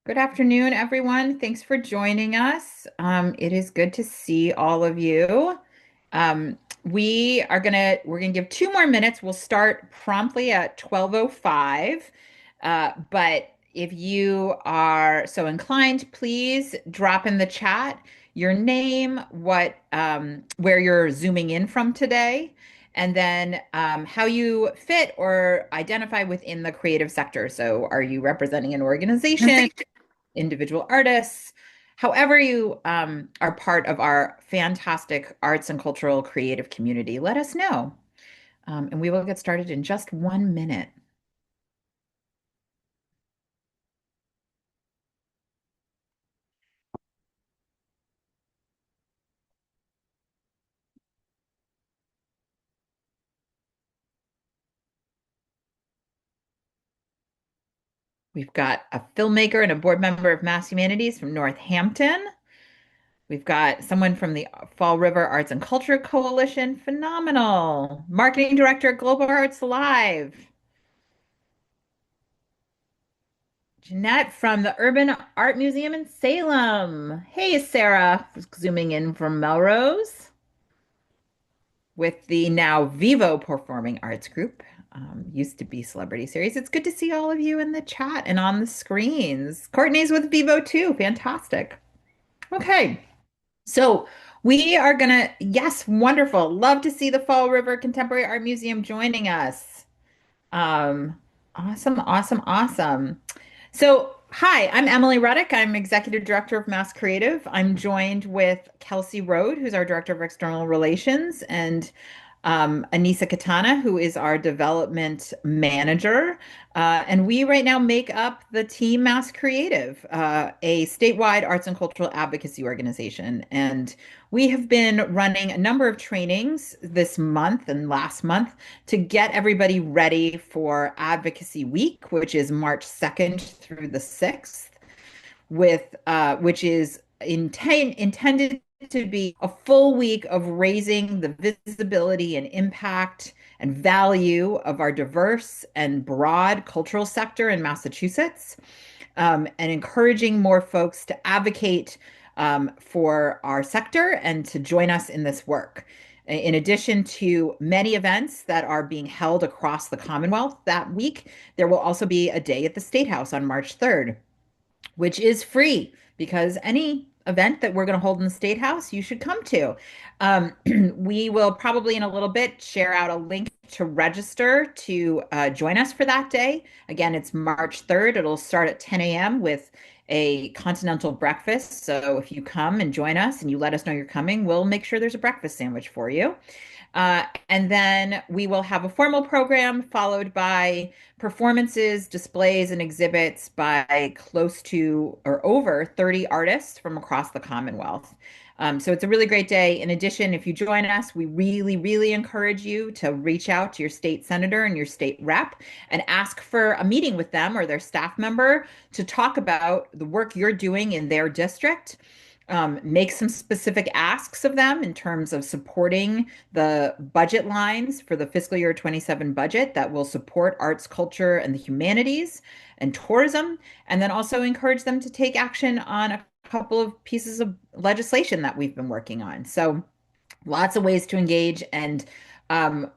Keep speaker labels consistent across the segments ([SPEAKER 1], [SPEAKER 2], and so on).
[SPEAKER 1] Good afternoon, everyone. Thanks for joining us. It is good to see all of you. We're gonna give 2 more minutes. We'll start promptly at 12:05. But if you are so inclined, please drop in the chat your name, where you're zooming in from today, and then how you fit or identify within the creative sector. So, are you representing an organization, individual artists, however you are part of our fantastic arts and cultural creative community, let us know. And we will get started in just 1 minute. We've got a filmmaker and a board member of Mass Humanities from Northampton. We've got someone from the Fall River Arts and Culture Coalition. Phenomenal. Marketing director at Global Arts Live. Jeanette from the Urban Art Museum in Salem. Hey, Sarah, zooming in from Melrose with the now Vivo Performing Arts Group. Used to be Celebrity Series. It's good to see all of you in the chat and on the screens. Courtney's with Vivo too. Fantastic. Okay. So we are gonna, yes, wonderful. Love to see the Fall River Contemporary Art Museum joining us. Um, awesome, awesome, awesome. So, hi, I'm Emily Ruddick. I'm Executive Director of Mass Creative. I'm joined with Kelsey Road, who's our Director of External Relations, and Anissa Katana, who is our Development Manager. And we right now make up the team Mass Creative, a statewide arts and cultural advocacy organization. And we have been running a number of trainings this month and last month to get everybody ready for Advocacy Week, which is March 2nd through the 6th, which is intended to be a full week of raising the visibility and impact and value of our diverse and broad cultural sector in Massachusetts, and encouraging more folks to advocate for our sector and to join us in this work. In addition to many events that are being held across the Commonwealth that week, there will also be a day at the State House on March 3rd, which is free because any event that we're going to hold in the State House, you should come to. Um, we will probably in a little bit share out a link to register to join us for that day. Again, it's March 3rd. It'll start at 10 a.m. with a continental breakfast. So if you come and join us and you let us know you're coming, we'll make sure there's a breakfast sandwich for you. And then we will have a formal program followed by performances, displays, and exhibits by close to or over 30 artists from across the Commonwealth. So it's a really great day. In addition, if you join us, we really, really encourage you to reach out to your state senator and your state rep and ask for a meeting with them or their staff member to talk about the work you're doing in their district. Make some specific asks of them in terms of supporting the budget lines for the fiscal year 27 budget that will support arts, culture, and the humanities and tourism, and then also encourage them to take action on a couple of pieces of legislation that we've been working on. So lots of ways to engage. And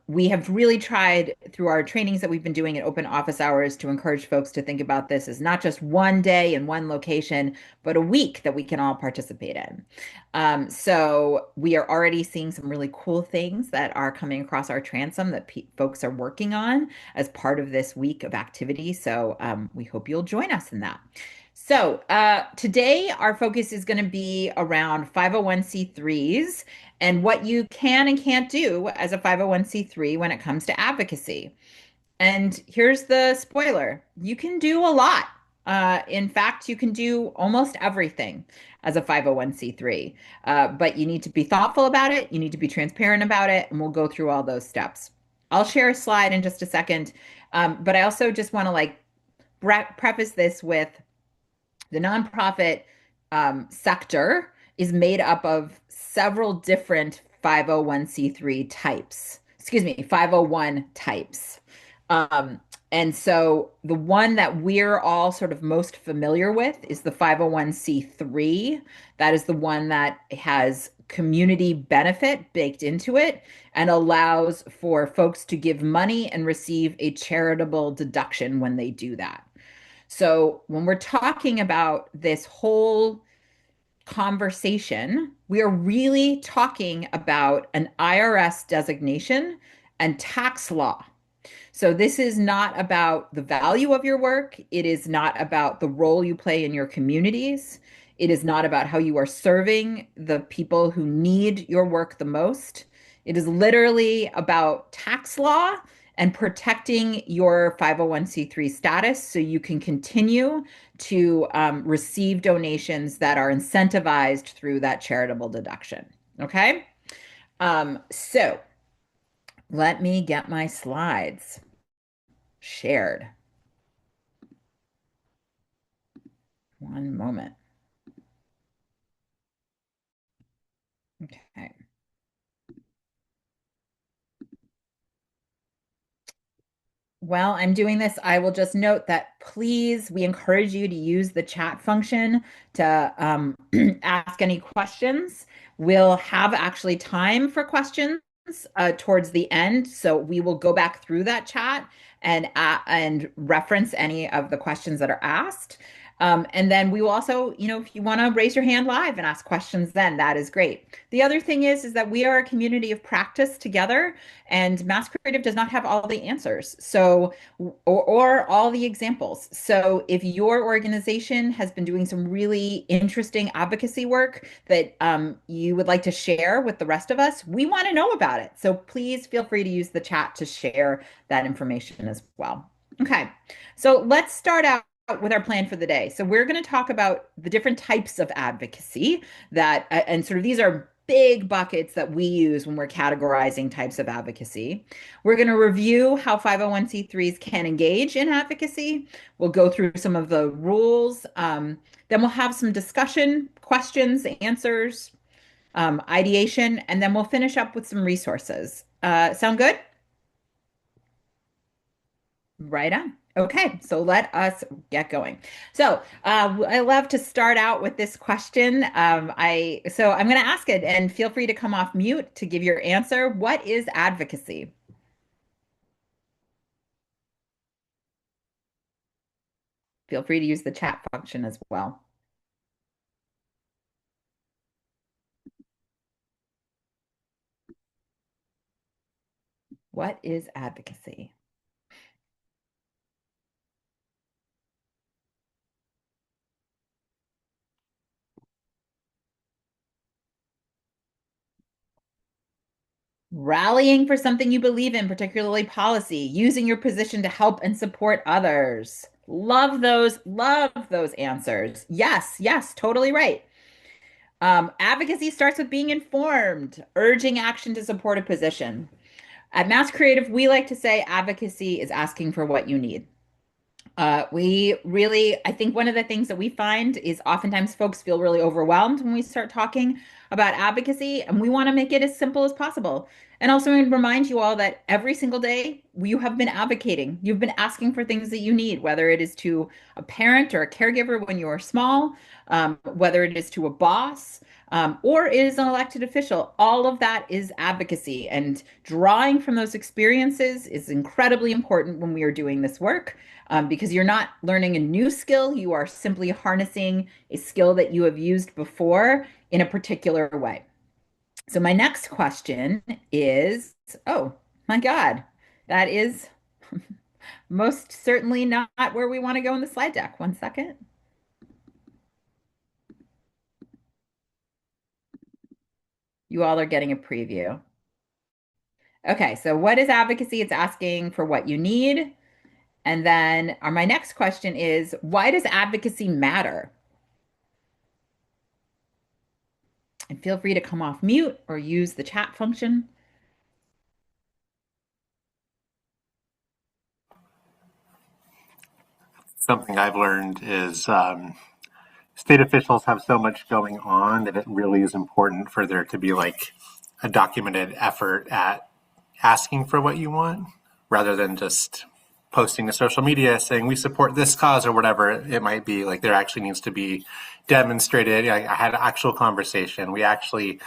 [SPEAKER 1] we have really tried through our trainings that we've been doing at open office hours to encourage folks to think about this as not just one day in one location, but a week that we can all participate in. So we are already seeing some really cool things that are coming across our transom that folks are working on as part of this week of activity. So we hope you'll join us in that. So, today our focus is going to be around 501c3s and what you can and can't do as a 501c3 when it comes to advocacy. And here's the spoiler. You can do a lot. In fact, you can do almost everything as a 501c3. But you need to be thoughtful about it. You need to be transparent about it. And we'll go through all those steps. I'll share a slide in just a second. But I also just want to preface this with the nonprofit sector is made up of several different 501c3 types, excuse me, 501 types. Um, And so the one that we're all sort of most familiar with is the 501c3. That is the one that has community benefit baked into it and allows for folks to give money and receive a charitable deduction when they do that. So when we're talking about this whole conversation, we are really talking about an IRS designation and tax law. So this is not about the value of your work. It is not about the role you play in your communities. It is not about how you are serving the people who need your work the most. It is literally about tax law and protecting your 501c3 status so you can continue to receive donations that are incentivized through that charitable deduction. Okay. So let me get my slides shared. One moment. Okay. While I'm doing this, I will just note that please, we encourage you to use the chat function to ask any questions. We'll have actually time for questions towards the end, so we will go back through that chat and reference any of the questions that are asked. And then we will also, if you want to raise your hand live and ask questions, then that is great. The other thing is that we are a community of practice together, and Mass Creative does not have all the answers. So, or all the examples. So if your organization has been doing some really interesting advocacy work that you would like to share with the rest of us, we want to know about it. So please feel free to use the chat to share that information as well. Okay, so let's start out with our plan for the day. So we're going to talk about the different types of advocacy that, and sort of these are big buckets that we use when we're categorizing types of advocacy. We're going to review how 501c3s can engage in advocacy. We'll go through some of the rules. Then we'll have some discussion, questions, answers, ideation, and then we'll finish up with some resources. Sound good? Right on. Okay, so let us get going. So I love to start out with this question. I'm going to ask it, and feel free to come off mute to give your answer. What is advocacy? Feel free to use the chat function as well. What is advocacy? Rallying for something you believe in, particularly policy, using your position to help and support others. Love those answers. Yes, yes, totally right. Advocacy starts with being informed, urging action to support a position. At Mass Creative, we like to say advocacy is asking for what you need. I think one of the things that we find is oftentimes folks feel really overwhelmed when we start talking about advocacy, and we want to make it as simple as possible. And also remind you all that every single day you have been advocating. You've been asking for things that you need, whether it is to a parent or a caregiver when you are small, whether it is to a boss, or it is an elected official. All of that is advocacy. And drawing from those experiences is incredibly important when we are doing this work because you're not learning a new skill. You are simply harnessing a skill that you have used before in a particular way. So my next question is, oh my God, that is most certainly not where we want to go in the slide deck. One second. You all are getting a preview. Okay, so what is advocacy? It's asking for what you need. And then my next question is, why does advocacy matter? And feel free to come off mute or use the chat function.
[SPEAKER 2] Something I've learned is state officials have so much going on that it really is important for there to be like a documented effort at asking for what you want rather than just posting to social media saying we support this cause or whatever it might be. Like there actually needs to be demonstrated. I had an actual conversation. We actually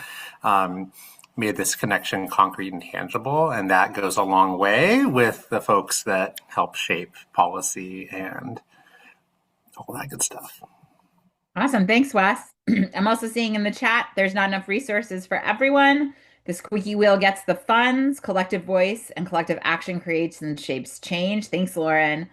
[SPEAKER 2] made this connection concrete and tangible, and that goes a long way with the folks that help shape policy and all that good stuff.
[SPEAKER 1] Awesome. Thanks, Wes. I'm also seeing in the chat there's not enough resources for everyone. The squeaky wheel gets the funds, collective voice and collective action creates and shapes change. Thanks, Lauren.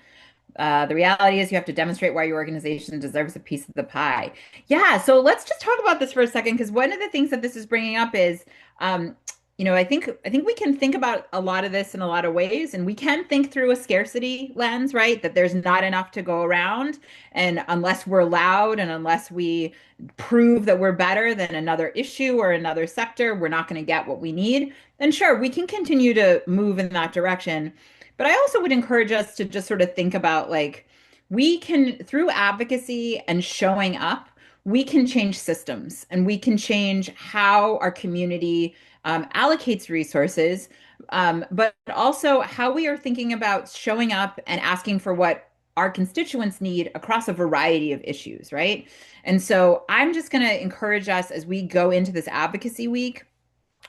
[SPEAKER 1] The reality is you have to demonstrate why your organization deserves a piece of the pie. Yeah, so let's just talk about this for a second because one of the things that this is bringing up is, um, I think we can think about a lot of this in a lot of ways, and we can think through a scarcity lens, right? That there's not enough to go around, and unless we're loud and unless we prove that we're better than another issue or another sector, we're not going to get what we need. And sure, we can continue to move in that direction. But I also would encourage us to just sort of think about like we can, through advocacy and showing up, we can change systems and we can change how our community allocates resources, but also how we are thinking about showing up and asking for what our constituents need across a variety of issues, right? And so I'm just going to encourage us as we go into this advocacy week,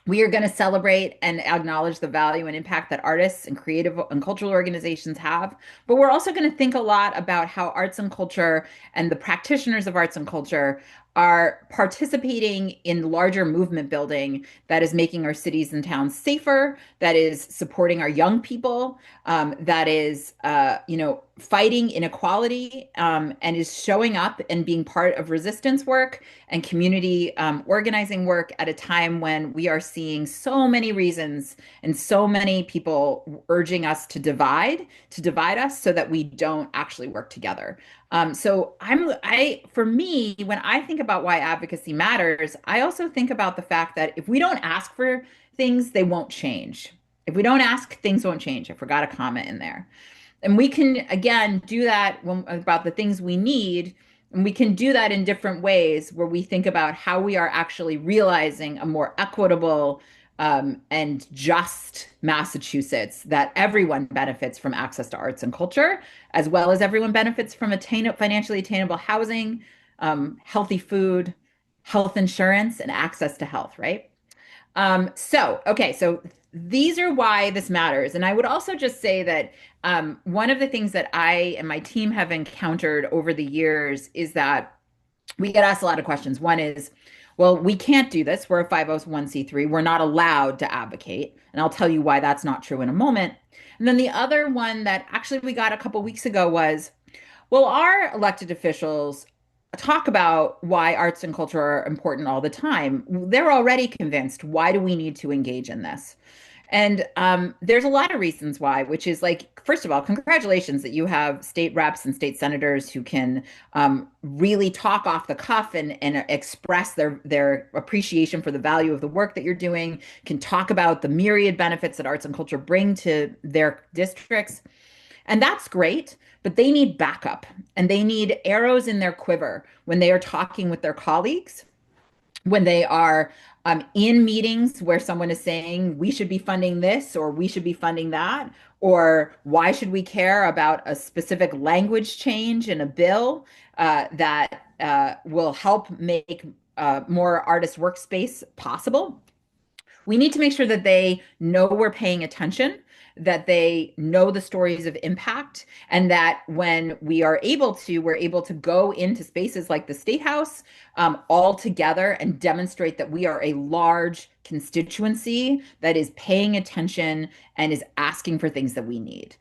[SPEAKER 1] we are going to celebrate and acknowledge the value and impact that artists and creative and cultural organizations have. But we're also going to think a lot about how arts and culture and the practitioners of arts and culture are participating in larger movement building that is making our cities and towns safer, that is supporting our young people, that is, fighting inequality, and is showing up and being part of resistance work and community organizing work at a time when we are seeing so many reasons and so many people urging us to divide us so that we don't actually work together. For me, when I think about why advocacy matters, I also think about the fact that if we don't ask for things, they won't change. If we don't ask, things won't change. I forgot a comment in there. And we can, again, do that about the things we need. And we can do that in different ways where we think about how we are actually realizing a more equitable and just Massachusetts that everyone benefits from access to arts and culture, as well as everyone benefits from financially attainable housing, healthy food, health insurance, and access to health, right? So these are why this matters. And I would also just say that one of the things that I and my team have encountered over the years is that we get asked a lot of questions. One is, well, we can't do this. We're a 501c3. We're not allowed to advocate. And I'll tell you why that's not true in a moment. And then the other one that actually we got a couple weeks ago was, well, our elected officials talk about why arts and culture are important all the time. They're already convinced. Why do we need to engage in this? And there's a lot of reasons why, which is like, first of all, congratulations that you have state reps and state senators who can really talk off the cuff and express their appreciation for the value of the work that you're doing, can talk about the myriad benefits that arts and culture bring to their districts. And that's great, but they need backup and they need arrows in their quiver when they are talking with their colleagues, when they are in meetings where someone is saying we should be funding this or we should be funding that, or why should we care about a specific language change in a bill that will help make more artist workspace possible. We need to make sure that they know we're paying attention, that they know the stories of impact, and that when we're able to go into spaces like the State House all together and demonstrate that we are a large constituency that is paying attention and is asking for things that we need.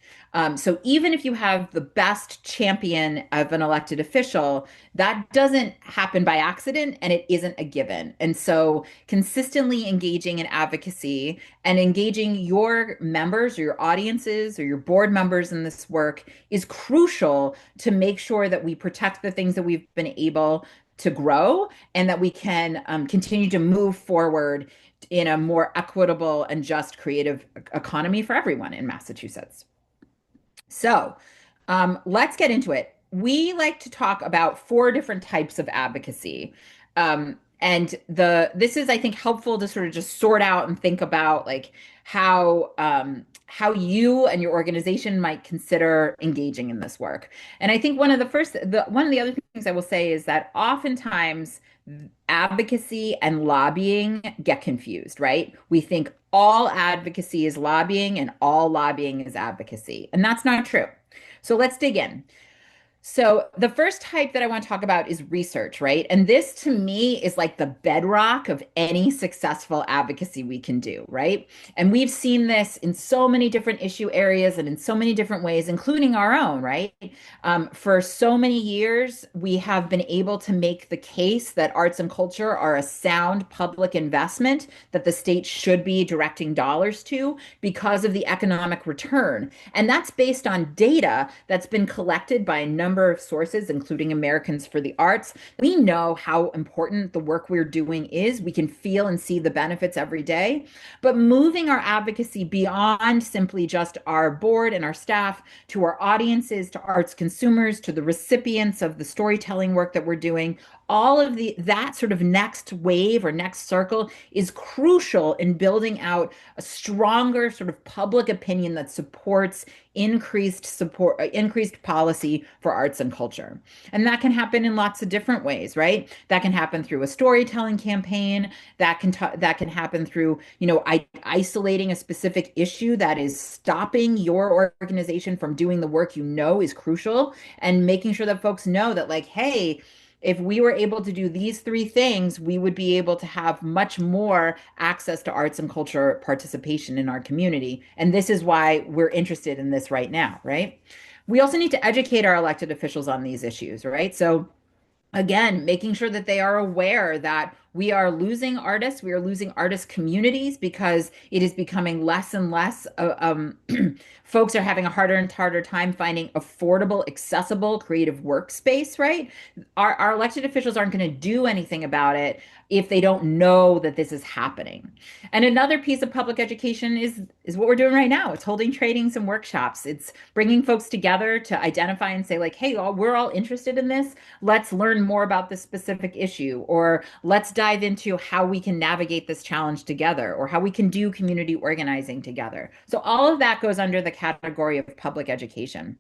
[SPEAKER 1] So even if you have the best champion of an elected official, that doesn't happen by accident and it isn't a given. And so consistently engaging in advocacy and engaging your members or your audiences or your board members in this work is crucial to make sure that we protect the things that we've been able to grow and that we can continue to move forward in a more equitable and just creative economy for everyone in Massachusetts. So let's get into it. We like to talk about four different types of advocacy. And this is, I think, helpful to sort of just sort out and think about like how you and your organization might consider engaging in this work. And I think one of the other things I will say is that oftentimes advocacy and lobbying get confused, right? We think all advocacy is lobbying and all lobbying is advocacy, and that's not true. So let's dig in. So, the first type that I want to talk about is research, right? And this to me is like the bedrock of any successful advocacy we can do, right? And we've seen this in so many different issue areas and in so many different ways, including our own, right? For so many years, we have been able to make the case that arts and culture are a sound public investment that the state should be directing dollars to because of the economic return. And that's based on data that's been collected by a number of sources, including Americans for the Arts. We know how important the work we're doing is. We can feel and see the benefits every day. But moving our advocacy beyond simply just our board and our staff to our audiences, to arts consumers, to the recipients of the storytelling work that we're doing, all of that sort of next wave or next circle is crucial in building out a stronger sort of public opinion that supports increased policy for arts and culture. And that can happen in lots of different ways, right? That can happen through a storytelling campaign. That can happen through, isolating a specific issue that is stopping your organization from doing the work you know is crucial, and making sure that folks know that, like, hey, if we were able to do these three things, we would be able to have much more access to arts and culture participation in our community. And this is why we're interested in this right now, right? We also need to educate our elected officials on these issues, right? So again, making sure that they are aware that we are losing artists, we are losing artist communities because it is becoming less and less. Folks are having a harder and harder time finding affordable, accessible, creative workspace, right? Our elected officials aren't going to do anything about it if they don't know that this is happening. And another piece of public education is what we're doing right now. It's holding trainings and workshops. It's bringing folks together to identify and say, like, hey, we're all interested in this. Let's learn more about this specific issue, or let's dive into how we can navigate this challenge together, or how we can do community organizing together. So all of that goes under the category of public education.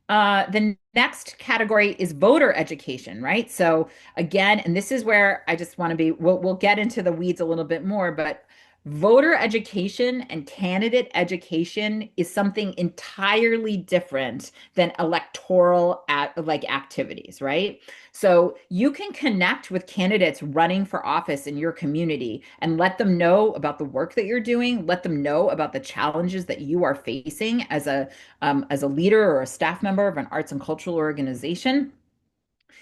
[SPEAKER 1] The next category is voter education, right? So again, and this is where I just want to be, we'll get into the weeds a little bit more, but voter education and candidate education is something entirely different than like activities, right? So you can connect with candidates running for office in your community and let them know about the work that you're doing, let them know about the challenges that you are facing as a leader or a staff member of an arts and cultural organization.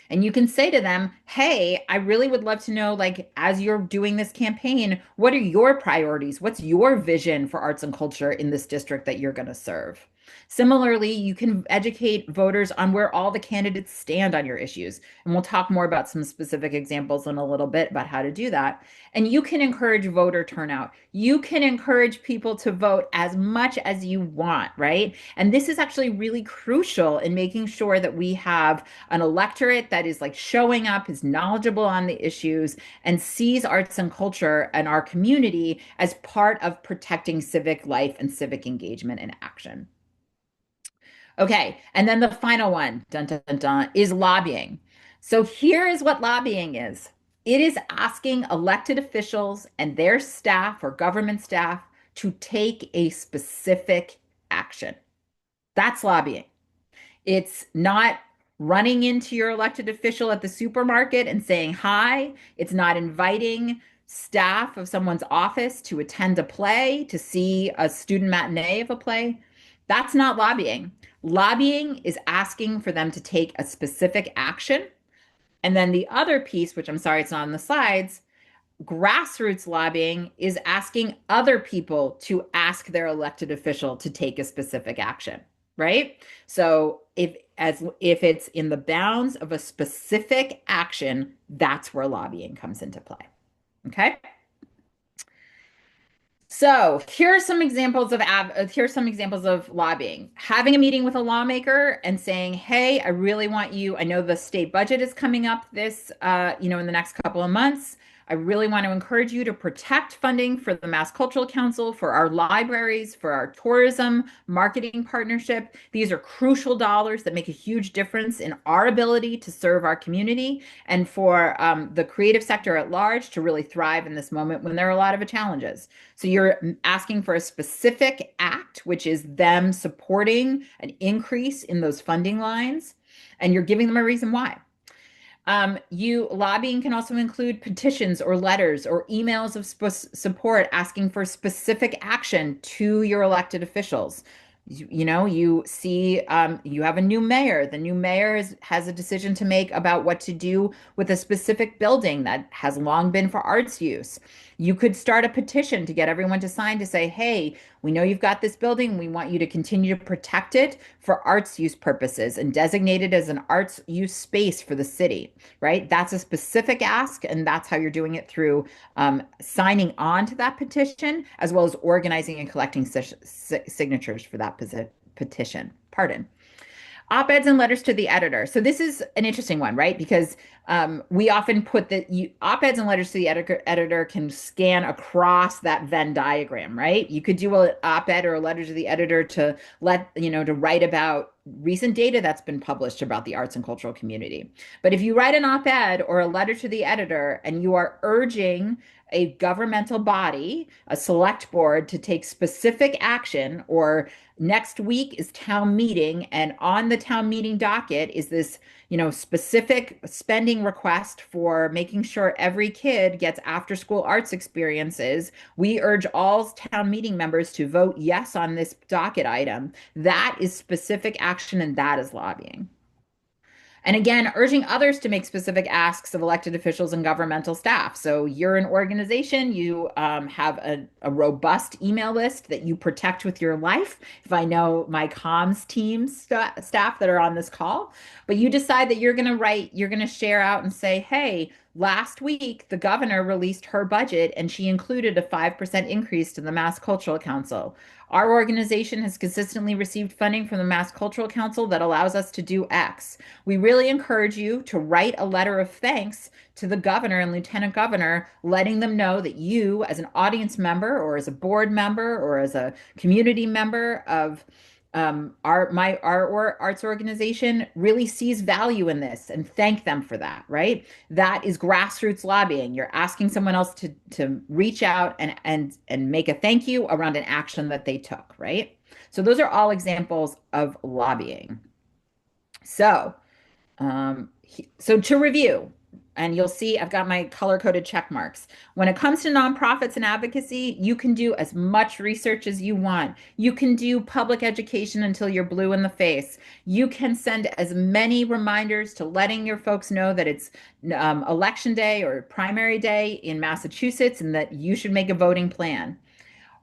[SPEAKER 1] And you can say to them, hey, I really would love to know, like, as you're doing this campaign, what are your priorities? What's your vision for arts and culture in this district that you're going to serve? Similarly, you can educate voters on where all the candidates stand on your issues. And we'll talk more about some specific examples in a little bit about how to do that. And you can encourage voter turnout. You can encourage people to vote as much as you want, right? And this is actually really crucial in making sure that we have an electorate that is like showing up, is knowledgeable on the issues, and sees arts and culture and our community as part of protecting civic life and civic engagement and action. Okay, and then the final one, dun, dun, dun, dun, is lobbying. So here is what lobbying is. It is asking elected officials and their staff or government staff to take a specific action. That's lobbying. It's not running into your elected official at the supermarket and saying hi. It's not inviting staff of someone's office to attend a play, to see a student matinee of a play. That's not lobbying. Lobbying is asking for them to take a specific action. And then the other piece, which I'm sorry it's not on the slides, grassroots lobbying is asking other people to ask their elected official to take a specific action, right? So if it's in the bounds of a specific action, that's where lobbying comes into play. Okay? So here's some examples of lobbying. Having a meeting with a lawmaker and saying, "Hey, I really want you. I know the state budget is coming up in the next couple of months. I really want to encourage you to protect funding for the Mass Cultural Council, for our libraries, for our tourism marketing partnership. These are crucial dollars that make a huge difference in our ability to serve our community and for the creative sector at large to really thrive in this moment when there are a lot of challenges." So you're asking for a specific act, which is them supporting an increase in those funding lines, and you're giving them a reason why. You lobbying can also include petitions or letters or emails of support asking for specific action to your elected officials. You see, you have a new mayor. The new mayor has a decision to make about what to do with a specific building that has long been for arts use. You could start a petition to get everyone to sign to say, "Hey, we know you've got this building. We want you to continue to protect it for arts use purposes and designate it as an arts use space for the city," right? That's a specific ask, and that's how you're doing it through signing on to that petition, as well as organizing and collecting signatures for that petition. Pardon. Op-eds and letters to the editor. So this is an interesting one, right? Because we often put that op-eds and letters to the editor can scan across that Venn diagram, right? You could do an op-ed or a letter to the editor to to write about recent data that's been published about the arts and cultural community. But if you write an op-ed or a letter to the editor and you are urging a governmental body, a select board, to take specific action, or next week is town meeting, and on the town meeting docket is this, specific spending request for making sure every kid gets after school arts experiences. We urge all town meeting members to vote yes on this docket item. That is specific action and that is lobbying. And again, urging others to make specific asks of elected officials and governmental staff. So you're an organization, you have a robust email list that you protect with your life. If I know my comms team staff that are on this call, but you decide that you're going to share out and say, "Hey, last week the governor released her budget and she included a 5% increase to the Mass Cultural Council. Our organization has consistently received funding from the Mass Cultural Council that allows us to do X. We really encourage you to write a letter of thanks to the governor and lieutenant governor, letting them know that you, as an audience member or as a board member or as a community member of our arts organization, really sees value in this, and thank them for that," right? That is grassroots lobbying. You're asking someone else to reach out and make a thank you around an action that they took, right? So those are all examples of lobbying. So so to review, and you'll see I've got my color-coded check marks. When it comes to nonprofits and advocacy, you can do as much research as you want. You can do public education until you're blue in the face. You can send as many reminders to letting your folks know that it's election day or primary day in Massachusetts and that you should make a voting plan.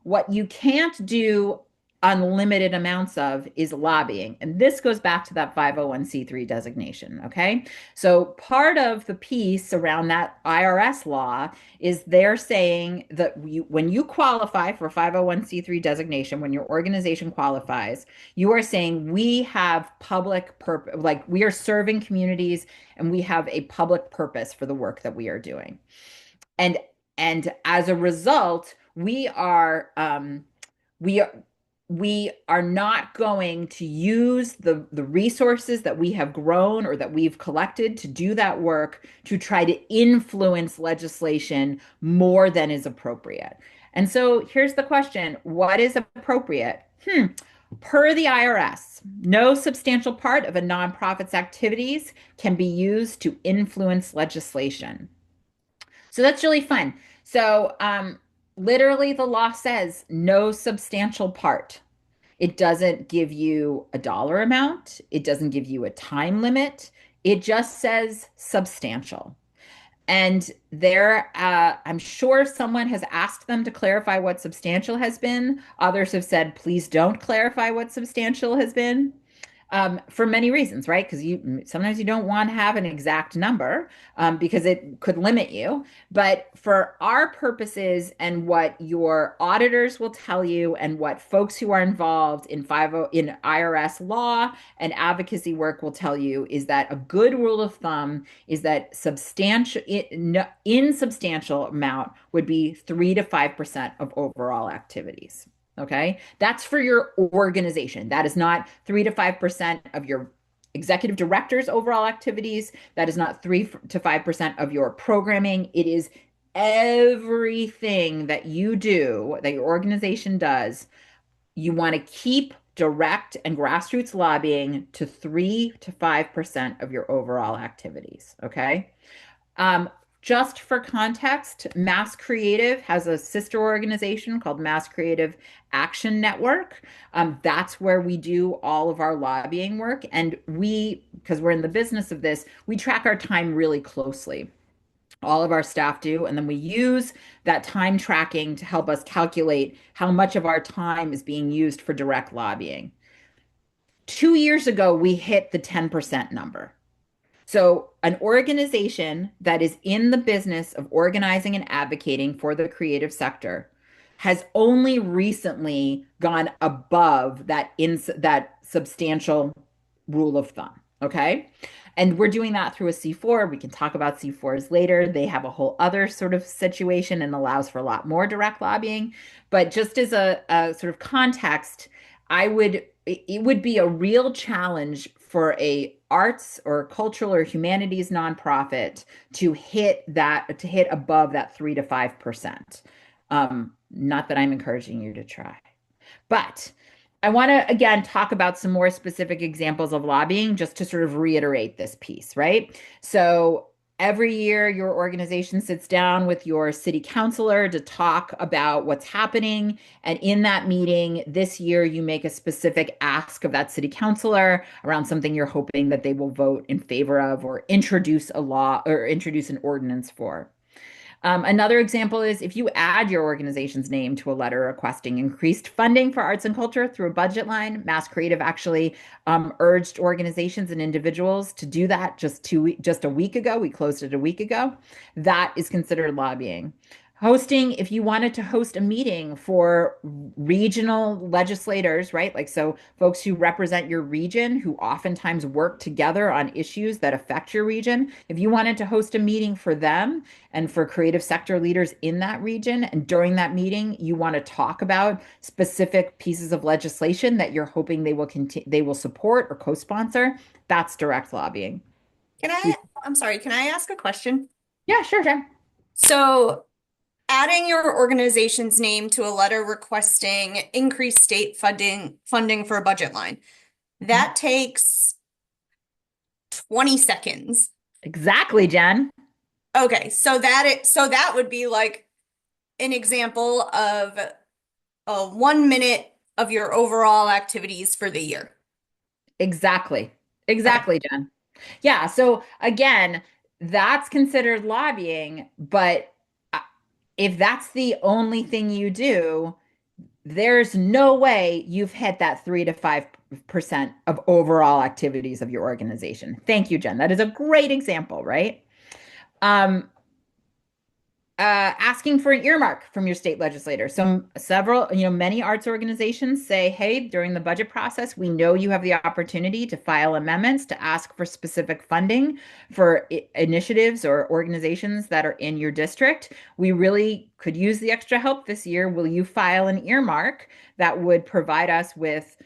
[SPEAKER 1] What you can't do unlimited amounts of is lobbying. And this goes back to that 501c3 designation. Okay. So part of the piece around that IRS law is they're saying that when you qualify for 501c3 designation, when your organization qualifies, you are saying we have public purpose, like we are serving communities and we have a public purpose for the work that we are doing. And as a result, we are we are not going to use the resources that we have grown or that we've collected to do that work to try to influence legislation more than is appropriate. And so here's the question: what is appropriate? Per the IRS, no substantial part of a nonprofit's activities can be used to influence legislation. So that's really fun. So, literally, the law says no substantial part. It doesn't give you a dollar amount, it doesn't give you a time limit. It just says substantial. And I'm sure someone has asked them to clarify what substantial has been. Others have said, please don't clarify what substantial has been. For many reasons, right? Because you sometimes you don't want to have an exact number because it could limit you. But for our purposes and what your auditors will tell you, and what folks who are involved in 50 in IRS law and advocacy work will tell you, is that a good rule of thumb is that insubstantial amount would be 3 to 5% of overall activities. Okay. That's for your organization. That is not 3 to 5% of your executive director's overall activities. That is not 3 to 5% of your programming. It is everything that you do, that your organization does. You want to keep direct and grassroots lobbying to 3 to 5% of your overall activities. Okay. Um, just for context, Mass Creative has a sister organization called Mass Creative Action Network. That's where we do all of our lobbying work. And because we're in the business of this, we track our time really closely. All of our staff do. And then we use that time tracking to help us calculate how much of our time is being used for direct lobbying. 2 years ago, we hit the 10% number. So, an organization that is in the business of organizing and advocating for the creative sector has only recently gone above that substantial rule of thumb. Okay. And we're doing that through a C4. We can talk about C4s later. They have a whole other sort of situation and allows for a lot more direct lobbying. But just as a sort of context, it would be a real challenge for a arts or cultural or humanities nonprofit to hit above that 3 to 5%. Not that I'm encouraging you to try. But I want to again talk about some more specific examples of lobbying just to sort of reiterate this piece, right? So every year, your organization sits down with your city councilor to talk about what's happening. And in that meeting this year, you make a specific ask of that city councilor around something you're hoping that they will vote in favor of or introduce a law or introduce an ordinance for. Another example is if you add your organization's name to a letter requesting increased funding for arts and culture through a budget line. Mass Creative actually urged organizations and individuals to do that just a week ago. We closed it a week ago. That is considered lobbying. Hosting, if you wanted to host a meeting for regional legislators, right? Like, so folks who represent your region, who oftentimes work together on issues that affect your region, if you wanted to host a meeting for them and for creative sector leaders in that region, and during that meeting, you want to talk about specific pieces of legislation that you're hoping they will support or co-sponsor, that's direct lobbying.
[SPEAKER 3] Can I, I'm sorry, can I ask a question?
[SPEAKER 1] Yeah, sure, sure.
[SPEAKER 3] So, adding your organization's name to a letter requesting increased state funding for a budget line, that takes 20 seconds.
[SPEAKER 1] Exactly, Jen.
[SPEAKER 3] Okay, so that would be like an example of a 1 minute of your overall activities for the year.
[SPEAKER 1] Exactly.
[SPEAKER 3] Okay.
[SPEAKER 1] Exactly, Jen. Yeah. So again, that's considered lobbying, but uh, if that's the only thing you do, there's no way you've hit that 3 to 5% of overall activities of your organization. Thank you, Jen. That is a great example, right? Um, asking for an earmark from your state legislator. So many arts organizations say, hey, during the budget process, we know you have the opportunity to file amendments to ask for specific funding for initiatives or organizations that are in your district. We really could use the extra help this year. Will you file an earmark that would provide us with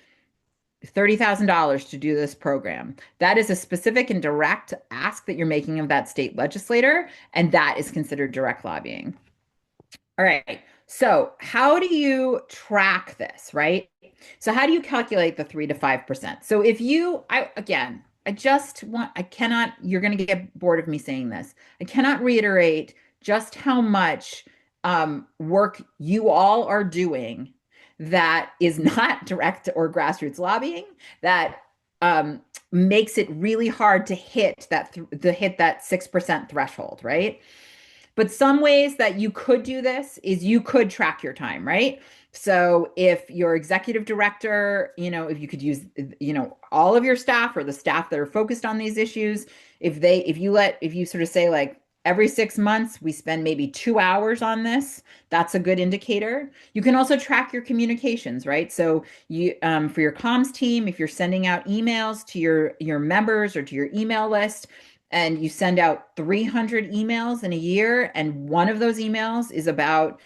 [SPEAKER 1] $30,000 to do this program? That is a specific and direct ask that you're making of that state legislator, and that is considered direct lobbying. All right. So, how do you track this, right? So, how do you calculate the 3 to 5%? So, I cannot, you're going to get bored of me saying this. I cannot reiterate just how much work you all are doing that is not direct or grassroots lobbying that makes it really hard to hit that 6% threshold, right? But some ways that you could do this is you could track your time, right? So if your executive director, if you could use, all of your staff or the staff that are focused on these issues, if you sort of say like every 6 months, we spend maybe 2 hours on this, that's a good indicator. You can also track your communications, right? So for your comms team, if you're sending out emails to your members or to your email list, and you send out 300 emails in a year, and one of those emails is about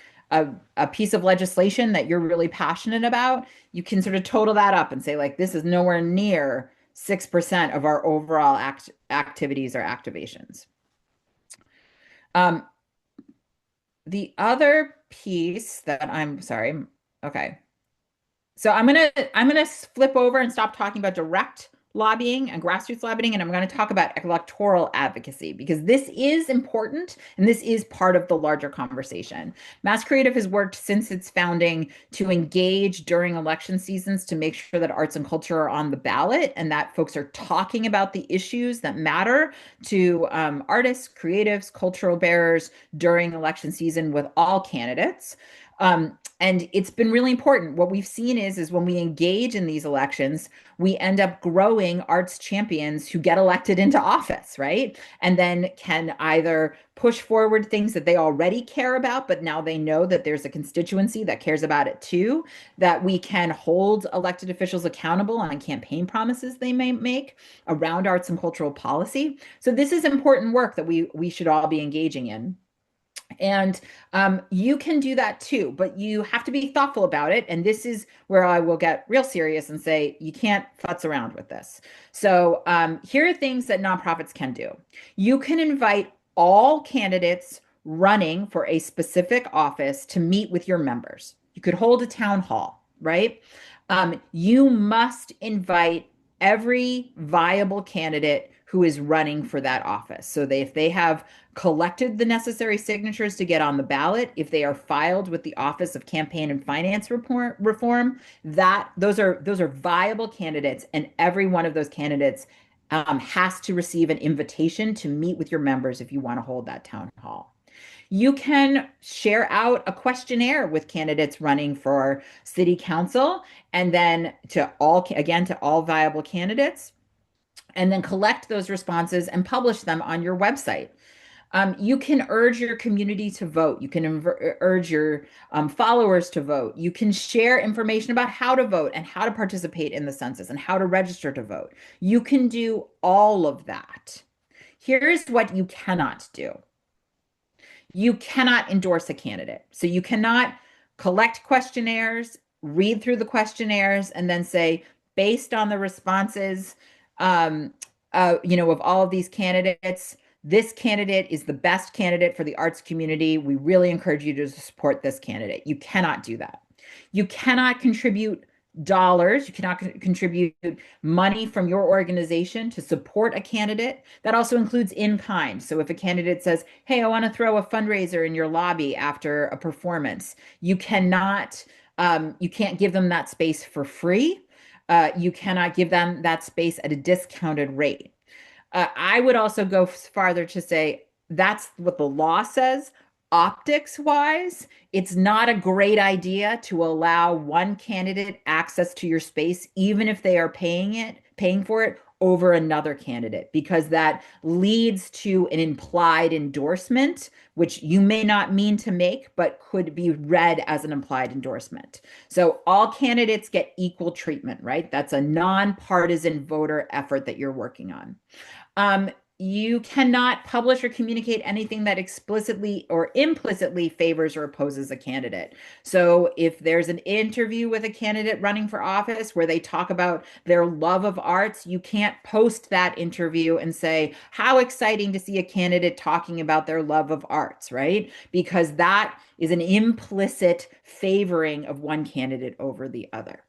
[SPEAKER 1] a piece of legislation that you're really passionate about, you can sort of total that up and say, like, this is nowhere near 6% of our overall activities or activations. Um, the other piece that I'm sorry, okay. So I'm gonna flip over and stop talking about direct lobbying and grassroots lobbying, and I'm going to talk about electoral advocacy because this is important and this is part of the larger conversation. Mass Creative has worked since its founding to engage during election seasons to make sure that arts and culture are on the ballot and that folks are talking about the issues that matter to artists, creatives, cultural bearers during election season with all candidates. And it's been really important. What we've seen is when we engage in these elections, we end up growing arts champions who get elected into office, right? And then can either push forward things that they already care about, but now they know that there's a constituency that cares about it too, that we can hold elected officials accountable on campaign promises they may make around arts and cultural policy. So this is important work that we should all be engaging in. And you can do that too, but you have to be thoughtful about it. And this is where I will get real serious and say, you can't futz around with this. So here are things that nonprofits can do. You can invite all candidates running for a specific office to meet with your members. You could hold a town hall, right? You must invite every viable candidate who is running for that office. So if they have collected the necessary signatures to get on the ballot, if they are filed with the Office of Campaign and Finance Reform, those are viable candidates, and every one of those candidates has to receive an invitation to meet with your members if you want to hold that town hall. You can share out a questionnaire with candidates running for city council, and then to all viable candidates, and then collect those responses and publish them on your website. You can urge your community to vote. You can urge your followers to vote. You can share information about how to vote and how to participate in the census and how to register to vote. You can do all of that. Here's what you cannot do. You cannot endorse a candidate. So you cannot collect questionnaires, read through the questionnaires, and then say, based on the responses, of all of these candidates, this candidate is the best candidate for the arts community. We really encourage you to support this candidate. You cannot do that. You cannot contribute dollars. You cannot contribute money from your organization to support a candidate. That also includes in kind. So if a candidate says, hey, I want to throw a fundraiser in your lobby after a performance, you can't give them that space for free. You cannot give them that space at a discounted rate. I would also go farther to say that's what the law says. Optics wise, it's not a great idea to allow one candidate access to your space, even if they are paying for it over another candidate, because that leads to an implied endorsement, which you may not mean to make, but could be read as an implied endorsement. So all candidates get equal treatment, right? That's a nonpartisan voter effort that you're working on. You cannot publish or communicate anything that explicitly or implicitly favors or opposes a candidate. So if there's an interview with a candidate running for office where they talk about their love of arts, you can't post that interview and say, how exciting to see a candidate talking about their love of arts, right? Because that is an implicit favoring of one candidate over the other.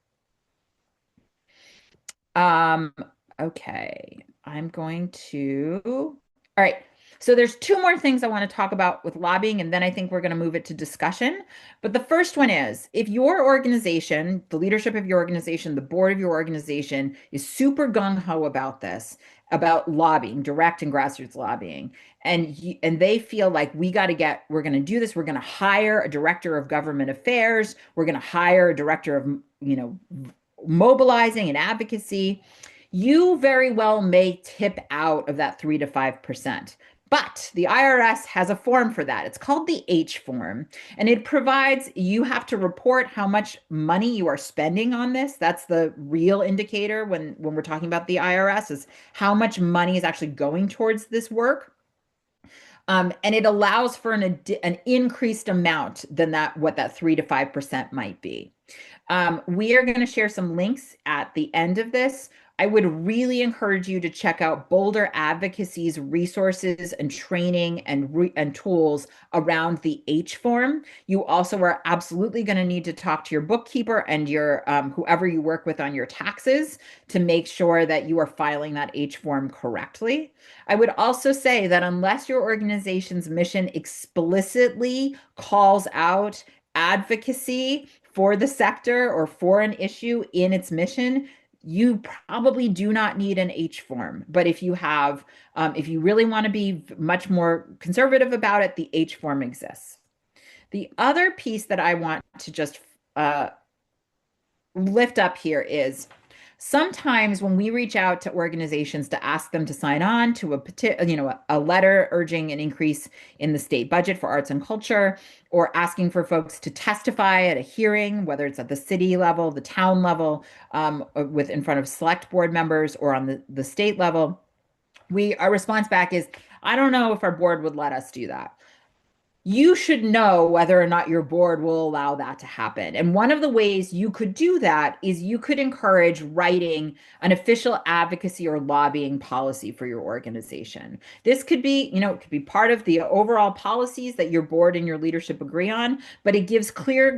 [SPEAKER 1] Um, okay, I'm going to. All right. So there's two more things I want to talk about with lobbying, and then I think we're going to move it to discussion. But the first one is if your organization, the leadership of your organization, the board of your organization is super gung-ho about this, about lobbying, direct and grassroots lobbying. And they feel like we're going to do this. We're going to hire a director of government affairs. We're going to hire a director of, mobilizing and advocacy. You very well may tip out of that 3 to 5%. But the IRS has a form for that. It's called the H form. And it provides you have to report how much money you are spending on this. That's the real indicator when we're talking about the IRS is how much money is actually going towards this work. And it allows for an increased amount than what that 3 to 5% might be. We are going to share some links at the end of this. I would really encourage you to check out Boulder Advocacy's resources and training and tools around the H form. You also are absolutely going to need to talk to your bookkeeper and your whoever you work with on your taxes to make sure that you are filing that H form correctly. I would also say that unless your organization's mission explicitly calls out advocacy for the sector or for an issue in its mission, you probably do not need an H form. But if you really want to be much more conservative about it, the H form exists. The other piece that I want to just lift up here is sometimes when we reach out to organizations to ask them to sign on to a letter urging an increase in the state budget for arts and culture, or asking for folks to testify at a hearing, whether it's at the city level, the town level, in front of select board members, or on the state level, our response back is, I don't know if our board would let us do that. You should know whether or not your board will allow that to happen. And one of the ways you could do that is you could encourage writing an official advocacy or lobbying policy for your organization. This could be, it could be part of the overall policies that your board and your leadership agree on, but it gives clear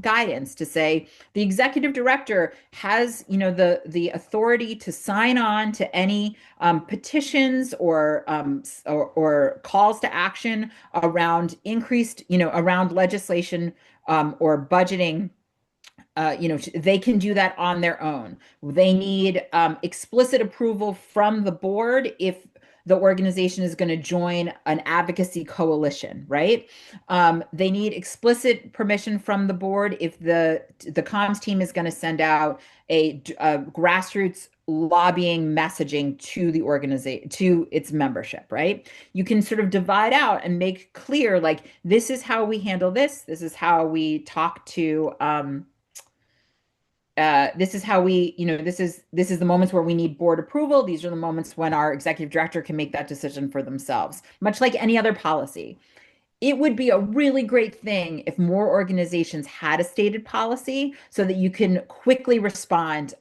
[SPEAKER 1] guidance to say the executive director has, the authority to sign on to any petitions or calls to action around increased, around legislation or budgeting. They can do that on their own. They need explicit approval from the board if the organization is going to join an advocacy coalition, right? They need explicit permission from the board if the comms team is going to send out a grassroots lobbying messaging to the organization, to its membership, right? You can sort of divide out and make clear, like, this is how we handle this. This is how we talk to, this is how we, this is the moments where we need board approval. These are the moments when our executive director can make that decision for themselves, much like any other policy. It would be a really great thing if more organizations had a stated policy so that you can quickly respond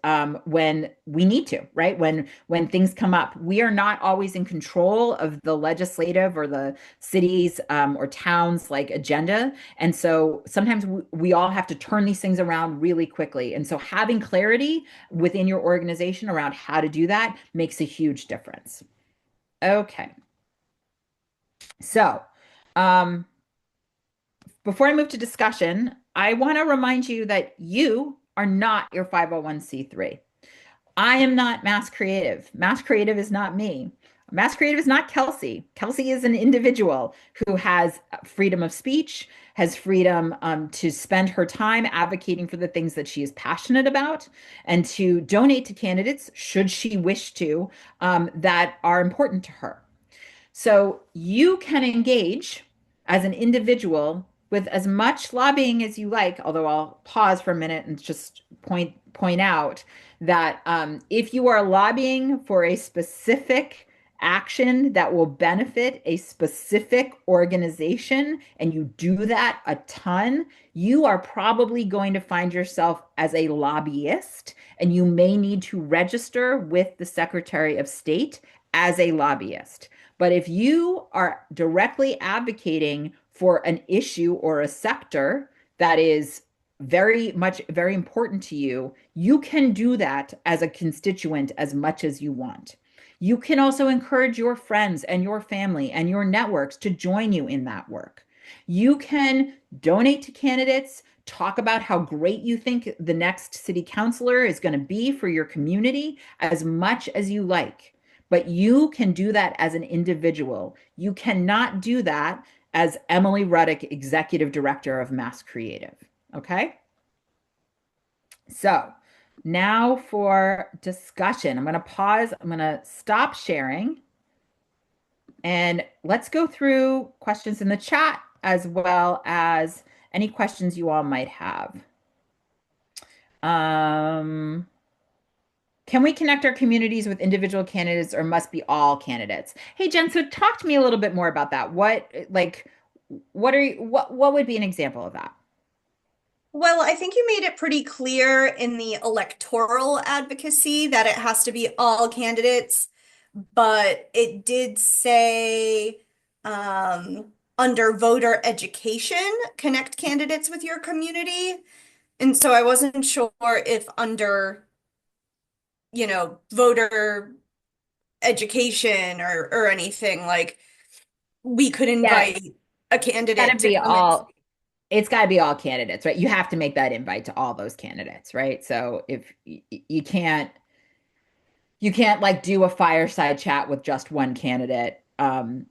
[SPEAKER 1] when we need to, right? When things come up. We are not always in control of the legislative or the city's or towns like agenda. And so sometimes we all have to turn these things around really quickly. And so having clarity within your organization around how to do that makes a huge difference. Okay. So, before I move to discussion, I want to remind you that you are not your 501c3. I am not Mass Creative. Mass Creative is not me. Mass Creative is not Kelsey. Kelsey is an individual who has freedom of speech, has freedom to spend her time advocating for the things that she is passionate about, and to donate to candidates, should she wish to, that are important to her. So you can engage as an individual with as much lobbying as you like, although I'll pause for a minute and just point out that if you are lobbying for a specific action that will benefit a specific organization, and you do that a ton, you are probably going to find yourself as a lobbyist, and you may need to register with the Secretary of State as a lobbyist. But if you are directly advocating for an issue or a sector that is very important to you, you can do that as a constituent as much as you want. You can also encourage your friends and your family and your networks to join you in that work. You can donate to candidates, talk about how great you think the next city councilor is going to be for your community as much as you like. but you can do that as an individual. You cannot do that as Emily Ruddick, Executive Director of Mass Creative. Okay? So now for discussion. I'm going to pause. I'm going to stop sharing and let's go through questions in the chat as well as any questions you all might have. Um, can we connect our communities with individual candidates or must be all candidates? Hey, Jen, so talk to me a little bit more about that. What would be an example of that?
[SPEAKER 3] Well, I think you made it pretty clear in the electoral advocacy that it has to be all candidates, but it did say under voter education, connect candidates with your community. And so I wasn't sure if under, voter education or anything like we could
[SPEAKER 1] Yeah,
[SPEAKER 3] invite a
[SPEAKER 1] gotta
[SPEAKER 3] candidate to
[SPEAKER 1] be
[SPEAKER 3] come and
[SPEAKER 1] all, it's got to be all candidates, right? You have to make that invite to all those candidates, right? So if you can't like do a fireside chat with just one candidate and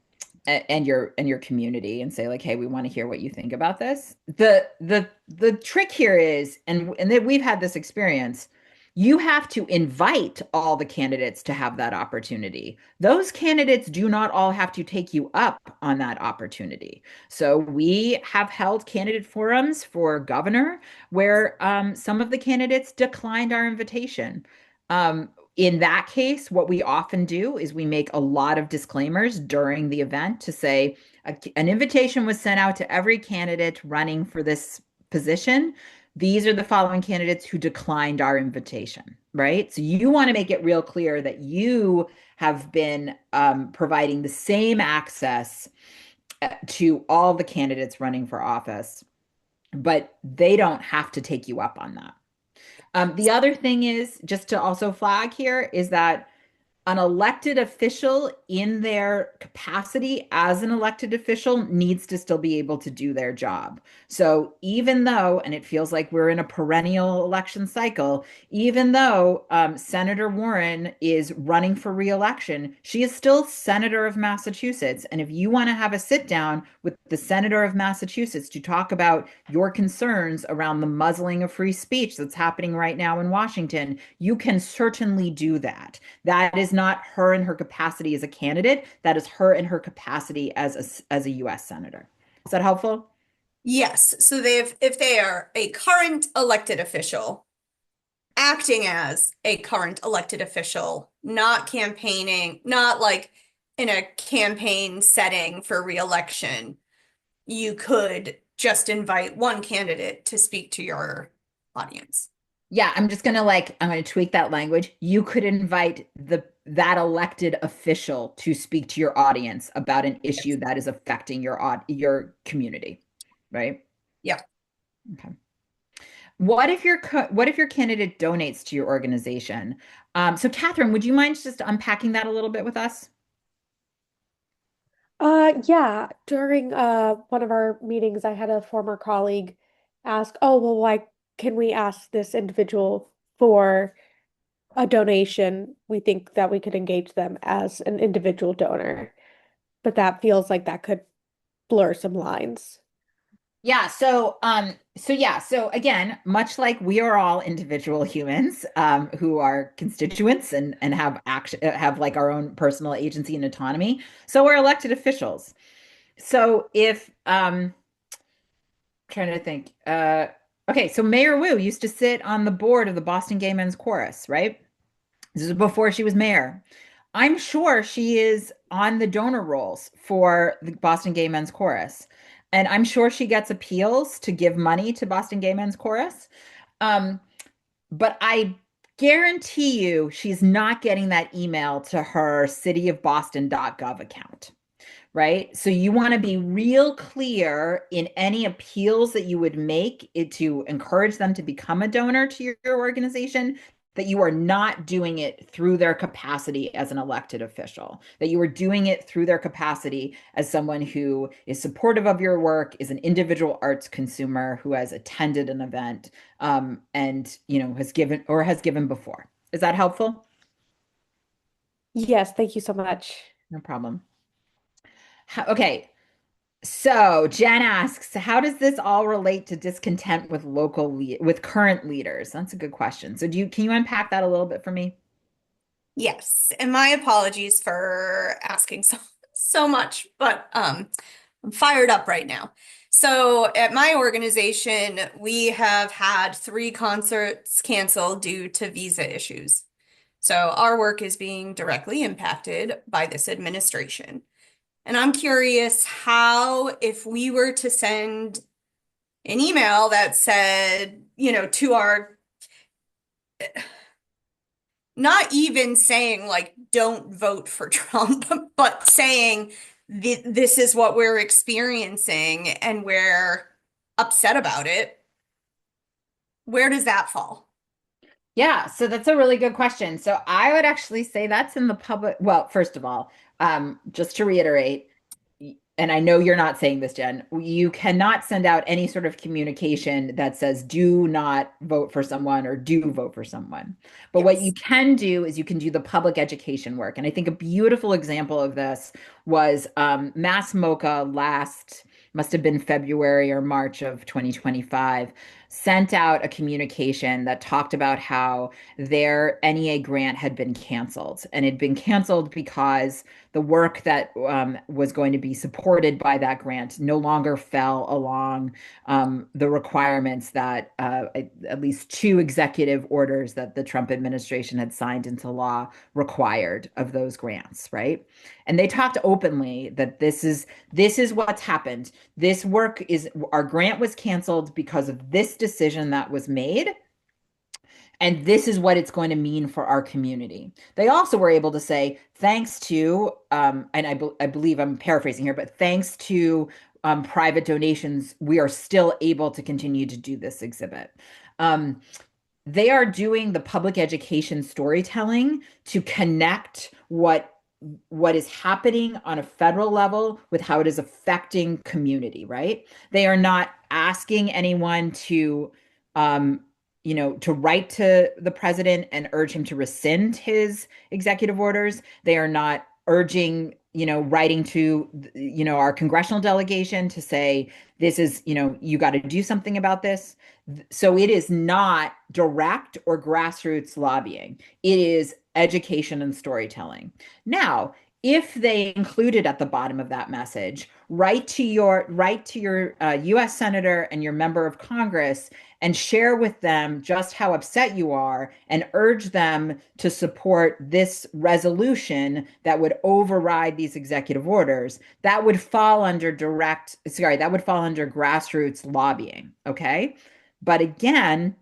[SPEAKER 1] your community and say like, hey, we want to hear what you think about this. The trick here is, and that we've had this experience, you have to invite all the candidates to have that opportunity. Those candidates do not all have to take you up on that opportunity. So we have held candidate forums for governor where some of the candidates declined our invitation. In that case, what we often do is we make a lot of disclaimers during the event to say an invitation was sent out to every candidate running for this position. These are the following candidates who declined our invitation, right? So you want to make it real clear that you have been providing the same access to all the candidates running for office, but they don't have to take you up on that. The other thing is just to also flag here is that an elected official in their capacity as an elected official needs to still be able to do their job. So even though, and it feels like we're in a perennial election cycle, even though Senator Warren is running for reelection, she is still Senator of Massachusetts. And if you want to have a sit down with the Senator of Massachusetts to talk about your concerns around the muzzling of free speech that's happening right now in Washington, you can certainly do that. That is not her in her capacity as a candidate. That is her in her capacity as a U.S. senator. Is that helpful?
[SPEAKER 3] yes, so if they are a current elected official, acting as a current elected official, not campaigning, not like in a campaign setting for reelection, you could just invite one candidate to speak to your audience.
[SPEAKER 1] Yeah, I'm gonna tweak that language. You could invite that elected official to speak to your audience about an issue that is affecting your community, right?
[SPEAKER 3] Yeah.
[SPEAKER 1] Okay. What if your candidate donates to your organization? So Catherine, would you mind just unpacking that a little bit with us?
[SPEAKER 4] Yeah, during one of our meetings, I had a former colleague ask, "Oh, well, why can we ask this individual for a donation? We think that we could engage them as an individual donor." But that feels like that could blur some lines.
[SPEAKER 1] Yeah, so again, much like we are all individual humans who are constituents and have like our own personal agency and autonomy, so we're elected officials. So if trying to think, okay, so Mayor Wu used to sit on the board of the Boston Gay Men's Chorus, right? This is before she was mayor. I'm sure she is on the donor rolls for the Boston Gay Men's Chorus. And I'm sure she gets appeals to give money to Boston Gay Men's Chorus. Um, but I guarantee you she's not getting that email to her cityofboston.gov account, right? So you want to be real clear in any appeals that you would make it to encourage them to become a donor to your organization, that you are not doing it through their capacity as an elected official, that you are doing it through their capacity as someone who is supportive of your work, is an individual arts consumer who has attended an event and has given before. Is that helpful?
[SPEAKER 4] Yes, thank you so much.
[SPEAKER 1] No problem. Okay. So Jen asks, how does this all relate to discontent with with current leaders? That's a good question. So can you unpack that a little bit for me?
[SPEAKER 3] Yes, and my apologies for asking so much, but I'm fired up right now. So at my organization, we have had 3 concerts canceled due to visa issues. So our work is being directly impacted by this administration. And I'm curious how, if we were to send an email that said, to our, not even saying like, don't vote for Trump, but saying this is what we're experiencing and we're upset about it, where does that fall?
[SPEAKER 1] Yeah, so that's a really good question. So I would actually say that's in the public. Well, first of all, just to reiterate, and I know you're not saying this, Jen, you cannot send out any sort of communication that says do not vote for someone or do vote for someone. But what you
[SPEAKER 3] Yes.
[SPEAKER 1] can do is you can do the public education work. And I think a beautiful example of this was Mass MoCA must have been February or March of 2025, sent out a communication that talked about how their NEA grant had been canceled. And it had been canceled because the work that was going to be supported by that grant no longer fell along the requirements that at least 2 executive orders that the Trump administration had signed into law required of those grants, right? And they talked openly that this is what's happened. This work is our grant was canceled because of this decision that was made. And this is what it's going to mean for our community. They also were able to say, thanks to, and I believe I'm paraphrasing here, but thanks to private donations, we are still able to continue to do this exhibit. Um, they are doing the public education storytelling to connect what is happening on a federal level with how it is affecting community, right? They are not asking anyone to um to write to the president and urge him to rescind his executive orders. They are not urging, writing to, our congressional delegation to say, this is, you got to do something about this. So it is not direct or grassroots lobbying. It is education and storytelling. Now, if they included at the bottom of that message, write to your U.S. senator and your member of Congress and share with them just how upset you are and urge them to support this resolution that would override these executive orders, that would fall under grassroots lobbying. Okay. But again,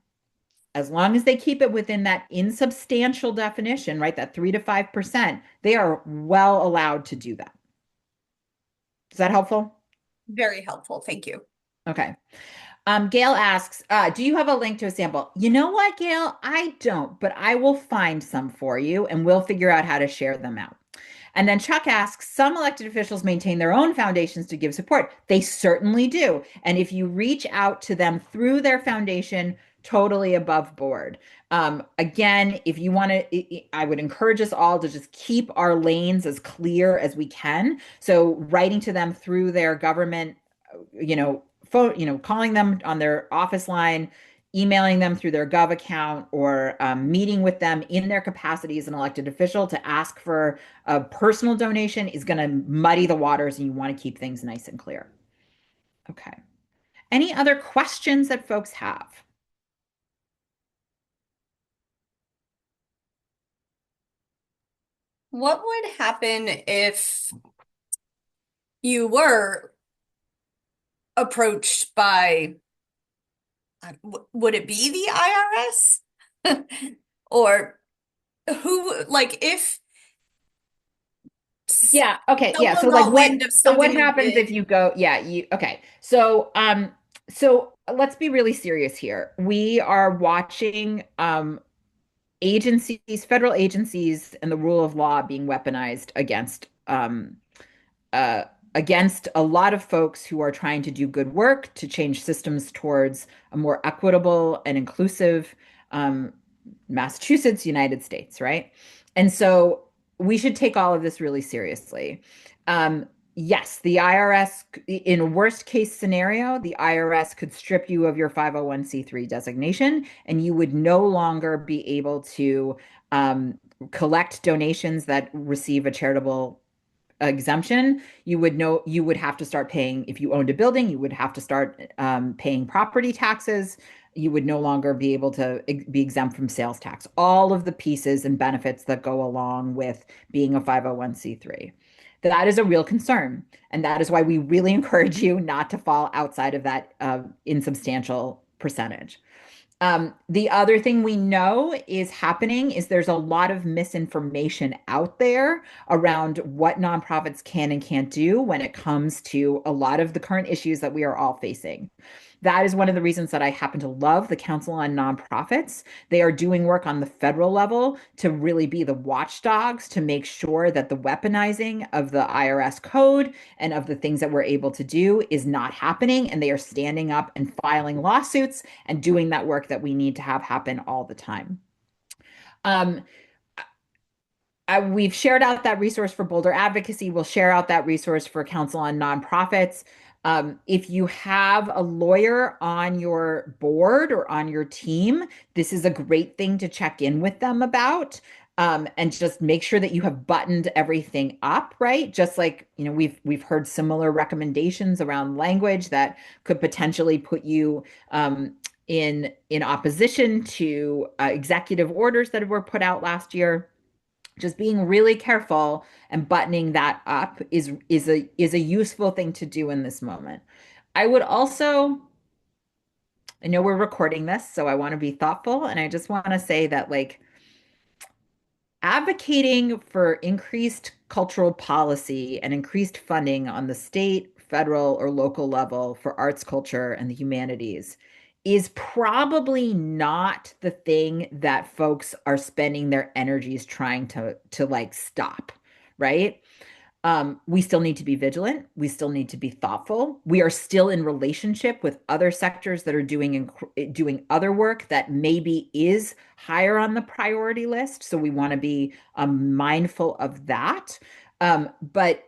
[SPEAKER 1] as long as they keep it within that insubstantial definition, right, that 3 to 5%, they are well allowed to do that. Is that helpful?
[SPEAKER 3] Very helpful. Thank you.
[SPEAKER 1] Okay. Gail asks, do you have a link to a sample? You know what, Gail? I don't, but I will find some for you and we'll figure out how to share them out. And then Chuck asks, some elected officials maintain their own foundations to give support. They certainly do. And if you reach out to them through their foundation, totally above board. Again, if you want to, I would encourage us all to just keep our lanes as clear as we can. So writing to them through their government, phone, calling them on their office line, emailing them through their Gov account, or meeting with them in their capacity as an elected official to ask for a personal donation is going to muddy the waters, and you want to keep things nice and clear. Okay. Any other questions that folks have?
[SPEAKER 3] What would happen if you were approached by, would it be the IRS? Or who, like, if
[SPEAKER 1] Yeah, okay. Yeah.
[SPEAKER 3] someone
[SPEAKER 1] So like
[SPEAKER 3] got
[SPEAKER 1] what
[SPEAKER 3] wind of
[SPEAKER 1] so what
[SPEAKER 3] something you
[SPEAKER 1] happens if
[SPEAKER 3] did?
[SPEAKER 1] you go, yeah, you okay. So let's be really serious here. We are watching federal agencies and the rule of law being weaponized uh, against a lot of folks who are trying to do good work to change systems towards a more equitable and inclusive um, Massachusetts, United States, right? And so we should take all of this really seriously. Um, yes, the IRS, in a worst case scenario, the IRS could strip you of your 501(c)(3) designation, and you would no longer be able to collect donations that receive a charitable exemption. You would have to start paying, if you owned a building, you would have to start paying property taxes. You would no longer be able to be exempt from sales tax, all of the pieces and benefits that go along with being a 501(c)(3). That is a real concern. And that is why we really encourage you not to fall outside of that insubstantial percentage. The other thing we know is happening is there's a lot of misinformation out there around what nonprofits can and can't do when it comes to a lot of the current issues that we are all facing. That is one of the reasons that I happen to love the Council on Nonprofits. They are doing work on the federal level to really be the watchdogs to make sure that the weaponizing of the IRS code and of the things that we're able to do is not happening. And they are standing up and filing lawsuits and doing that work that we need to have happen all the time. Um, we've shared out that resource for Boulder Advocacy. We'll share out that resource for Council on Nonprofits. If you have a lawyer on your board or on your team, this is a great thing to check in with them about. And just make sure that you have buttoned everything up, right? Just like, we've heard similar recommendations around language that could potentially put you in opposition to executive orders that were put out last year. Just being really careful and buttoning that up is a useful thing to do in this moment. I would also, I know we're recording this, so I want to be thoughtful, and I just want to say that, like, advocating for increased cultural policy and increased funding on the state, federal, or local level for arts, culture, and the humanities is probably not the thing that folks are spending their energies trying to like stop, right? We still need to be vigilant. We still need to be thoughtful. We are still in relationship with other sectors that are doing other work that maybe is higher on the priority list. So we want to be mindful of that. But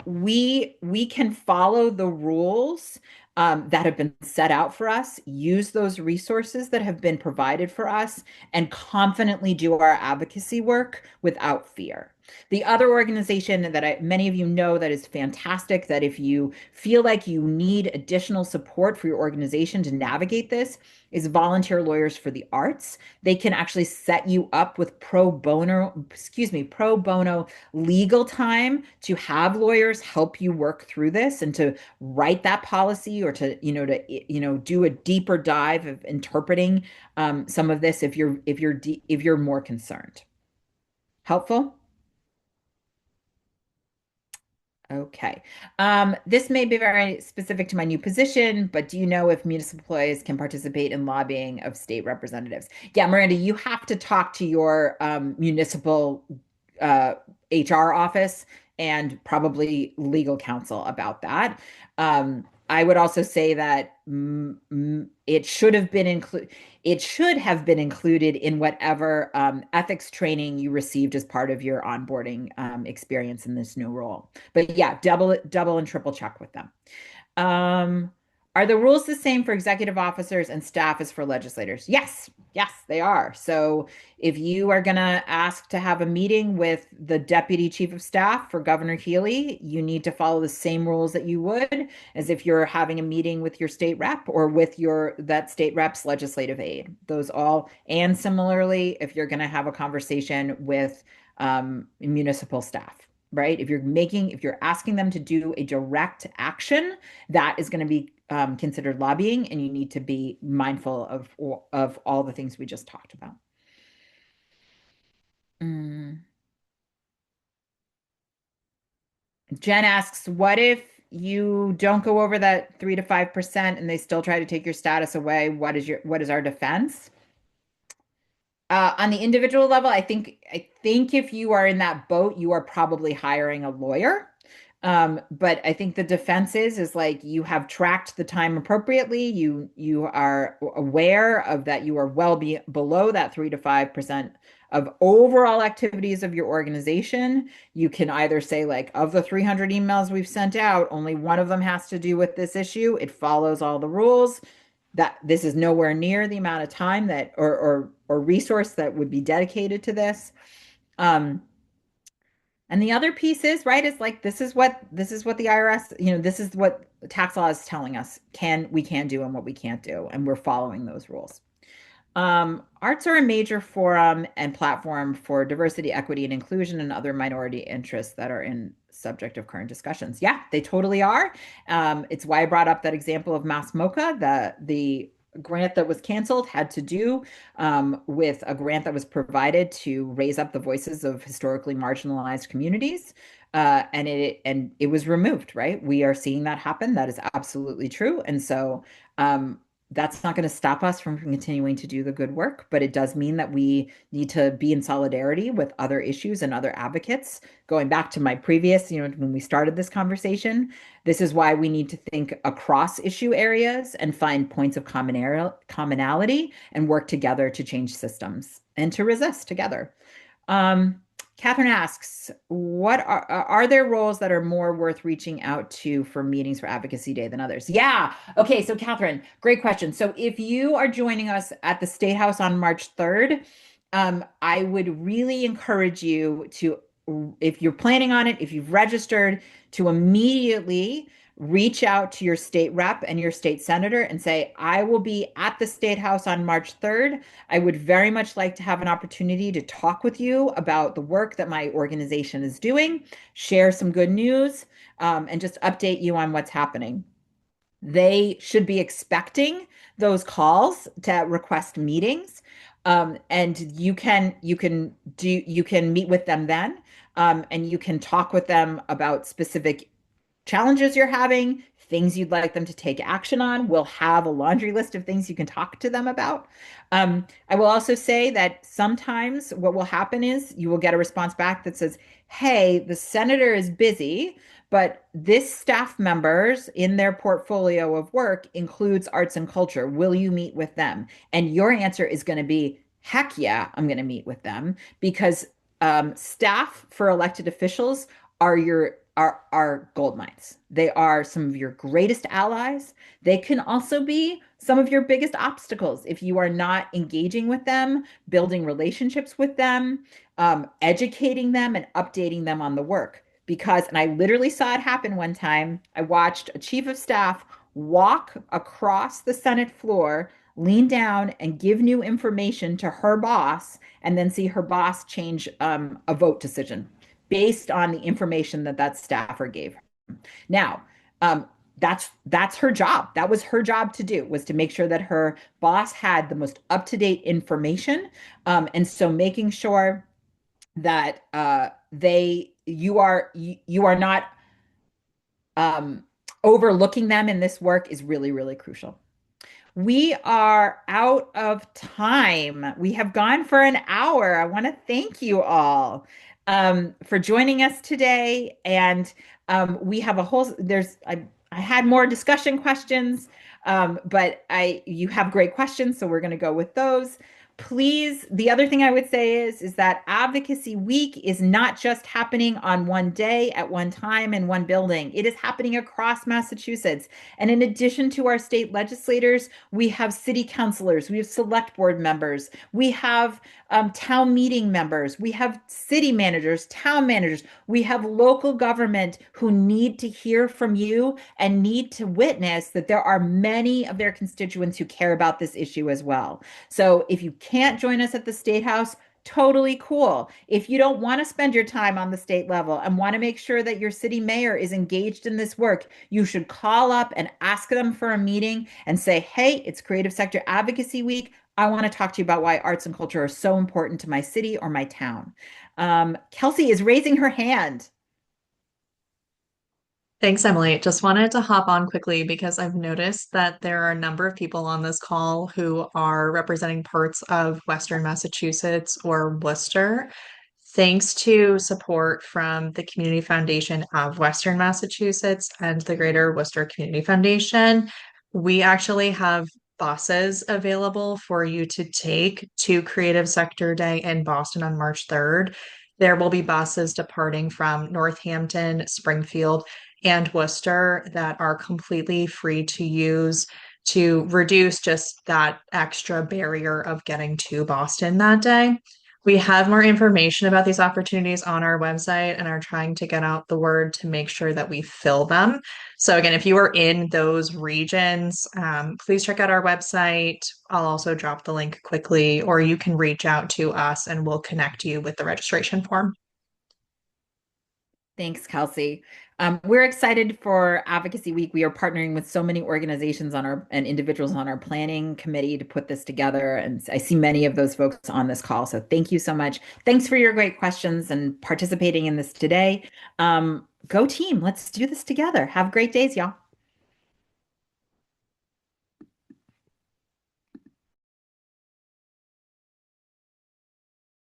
[SPEAKER 1] we can follow the rules that have been set out for us, use those resources that have been provided for us, and confidently do our advocacy work without fear. The other organization that many of you know that is fantastic, that if you feel like you need additional support for your organization to navigate this, is Volunteer Lawyers for the Arts. They can actually set you up with pro bono legal time to have lawyers help you work through this and to write that policy, or to do a deeper dive of interpreting some of this if you're more concerned. Helpful? Okay. This may be very specific to my new position, but do you know if municipal employees can participate in lobbying of state representatives? Yeah, Miranda, you have to talk to your municipal HR office and probably legal counsel about that. I would also say that it should have been included in whatever ethics training you received as part of your onboarding experience in this new role. But yeah, double and triple check with them. Um, are the rules the same for executive officers and staff as for legislators? Yes, yes, they are. So if you are going to ask to have a meeting with the deputy chief of staff for Governor Healy, you need to follow the same rules that you would as if you're having a meeting with your state rep or with that state rep's legislative aide. Those all, and similarly, if you're going to have a conversation with municipal staff, right? If you're asking them to do a direct action, that is going to be considered lobbying, and you need to be mindful of all the things we just talked about. Jen asks, what if you don't go over that 3 to 5% and they still try to take your status away? What is our defense? On the individual level, I think if you are in that boat, you are probably hiring a lawyer. But I think the defense is like you have tracked the time appropriately. You are aware of that you are below that 3 to 5% of overall activities of your organization. You can either say like of the 300 emails we've sent out, only one of them has to do with this issue. It follows all the rules. That this is nowhere near the amount of time that or resource that would be dedicated to this. Um, and the other piece is, right, is like this is what the IRS, this is what tax law is telling us we can do and what we can't do, and we're following those rules. Arts are a major forum and platform for diversity, equity, and inclusion and other minority interests that are in subject of current discussions. Yeah, they totally are. It's why I brought up that example of Mass MoCA. The grant that was canceled had to do with a grant that was provided to raise up the voices of historically marginalized communities. And it was removed, right? We are seeing that happen. That is absolutely true. And so that's not going to stop us from continuing to do the good work, but it does mean that we need to be in solidarity with other issues and other advocates. Going back to my previous, when we started this conversation, this is why we need to think across issue areas and find points of commonality and work together to change systems and to resist together. Um, Catherine asks, what are there roles that are more worth reaching out to for meetings for Advocacy Day than others? Yeah. Okay. So, Catherine, great question. So, if you are joining us at the State House on March 3rd, I would really encourage you to, if you're planning on it, if you've registered, to immediately reach out to your state rep and your state senator and say, I will be at the State House on March 3rd. I would very much like to have an opportunity to talk with you about the work that my organization is doing, share some good news, and just update you on what's happening. They should be expecting those calls to request meetings. And you can meet with them then, and you can talk with them about specific challenges you're having, things you'd like them to take action on. We'll have a laundry list of things you can talk to them about. I will also say that sometimes what will happen is you will get a response back that says, hey, the senator is busy, but this staff members in their portfolio of work includes arts and culture. Will you meet with them? And your answer is going to be, heck yeah, I'm going to meet with them, because staff for elected officials are gold mines. They are some of your greatest allies. They can also be some of your biggest obstacles if you are not engaging with them, building relationships with them, educating them, and updating them on the work. And I literally saw it happen one time. I watched a chief of staff walk across the Senate floor, lean down, and give new information to her boss, and then see her boss change a vote decision based on the information that staffer gave her. Now, that's her job. That was her job to do, was to make sure that her boss had the most up-to-date information. And so making sure that you are not um, overlooking them in this work is really, really crucial. We are out of time. We have gone for an hour. I want to thank you all for joining us today. And we have a whole, I had more discussion questions, but you have great questions, so we're going to go with those. Please, the other thing I would say is that Advocacy Week is not just happening on one day at one time in one building. It is happening across Massachusetts. And in addition to our state legislators, we have city councilors, we have select board members, we have town meeting members, we have city managers, town managers, we have local government who need to hear from you and need to witness that there are many of their constituents who care about this issue as well. So if you can't join us at the State House, totally cool. If you don't want to spend your time on the state level and want to make sure that your city mayor is engaged in this work, you should call up and ask them for a meeting and say, hey, it's Creative Sector Advocacy Week. I want to talk to you about why arts and culture are so important to my city or my town. Kelsey is raising her hand.
[SPEAKER 5] Thanks, Emily. Just wanted to hop on quickly because I've noticed that there are a number of people on this call who are representing parts of Western Massachusetts or Worcester. thanks to support from the Community Foundation of Western Massachusetts and the Greater Worcester Community Foundation, we actually have buses available for you to take to Creative Sector Day in Boston on March 3rd. There will be buses departing from Northampton, Springfield, and Worcester that are completely free to use to reduce just that extra barrier of getting to Boston that day. We have more information about these opportunities on our website and are trying to get out the word to make sure that we fill them. So, again, if you are in those regions, please check out our website. I'll also drop the link quickly, or you can reach out to us and we'll connect you with the registration form.
[SPEAKER 1] Thanks, Kelsey. We're excited for Advocacy Week. We are partnering with so many organizations on our and individuals on our planning committee to put this together. And I see many of those folks on this call. So thank you so much. Thanks for your great questions and participating in this today. Go team. Let's do this together. Have great days, y'all.